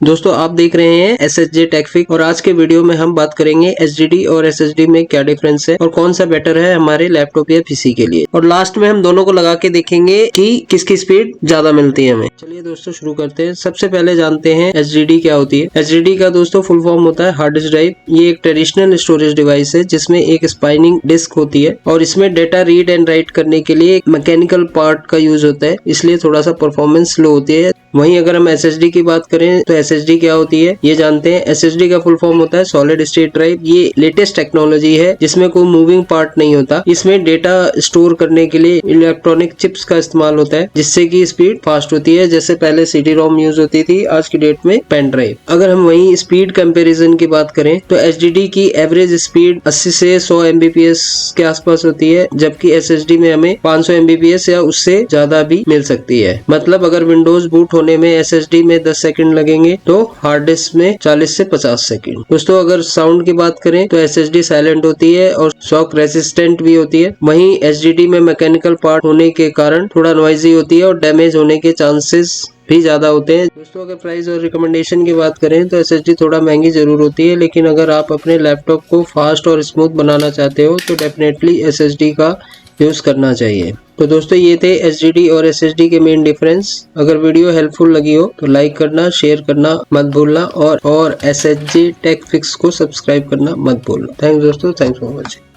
दोस्तों आप देख रहे हैं SSJ Tech Fix और आज के वीडियो में हम बात करेंगे HDD और SSD में क्या डिफरेंस है और कौन सा बेटर है हमारे लैपटॉप या पीसी के लिए, और लास्ट में हम दोनों को लगा के देखेंगे कि किसकी स्पीड ज्यादा मिलती है हमें। चलिए दोस्तों शुरू करते हैं। सबसे पहले जानते हैं HDD क्या होती है। HDD का दोस्तों फुल फॉर्म होता है हार्ड डिस्क ड्राइव। ये एक ट्रेडिशनल स्टोरेज डिवाइस है जिसमें एक स्पाइनिंग डिस्क होती है और इसमें डेटा रीड एंड राइट करने के लिए एक मैकेनिकल पार्ट का यूज होता है, इसलिए थोड़ा सा परफॉर्मेंस स्लो होती है। वहीं अगर हम SSD की बात करें तो SSD क्या होती है ये जानते हैं। SSD का फुल फॉर्म होता है सॉलिड स्टेट ड्राइव। ये लेटेस्ट टेक्नोलॉजी है जिसमें कोई मूविंग पार्ट नहीं होता। इसमें डेटा स्टोर करने के लिए इलेक्ट्रॉनिक चिप्स का इस्तेमाल होता है जिससे कि स्पीड फास्ट होती है। जैसे पहले CD-ROM यूज होती थी, आज की डेट में पेन ड्राइव। अगर हम वहीं स्पीड कंपैरिजन की बात करें तो HDD की एवरेज स्पीड 80 से 100 Mbps के आसपास होती है, जबकि SSD में हमें 500 Mbps या उससे ज्यादा भी मिल सकती है। मतलब अगर विंडोज बूट होने में SSD में 10 सेकंड लगेंगे तो हार्ड डिस्क में 40 से 50 सेकंड। दोस्तों अगर साउंड की बात करें तो SSD साइलेंट होती है और शॉक रेसिस्टेंट भी होती है। वहीं HDD में मैकेनिकल पार्ट होने के कारण थोड़ा नॉइजी होती है और डैमेज होने के चांसेस भी ज्यादा होते हैं। दोस्तों अगर प्राइस और रिकमेंडेशन की बात करें तो SSD थोड़ा महंगी जरूर होती है, लेकिन अगर आप अपने लैपटॉप को फास्ट और स्मूथ बनाना चाहते हो तो डेफिनेटली SSD का यूज करना चाहिए। तो दोस्तों ये थे HDD और SSD के मेन डिफरेंस। अगर वीडियो हेल्पफुल लगी हो तो लाइक करना, शेयर करना मत भूलना और SSJ Tech Fix को सब्सक्राइब करना मत भूलना। थैंक्स दोस्तों, थैंक्स फॉर वॉचिंग।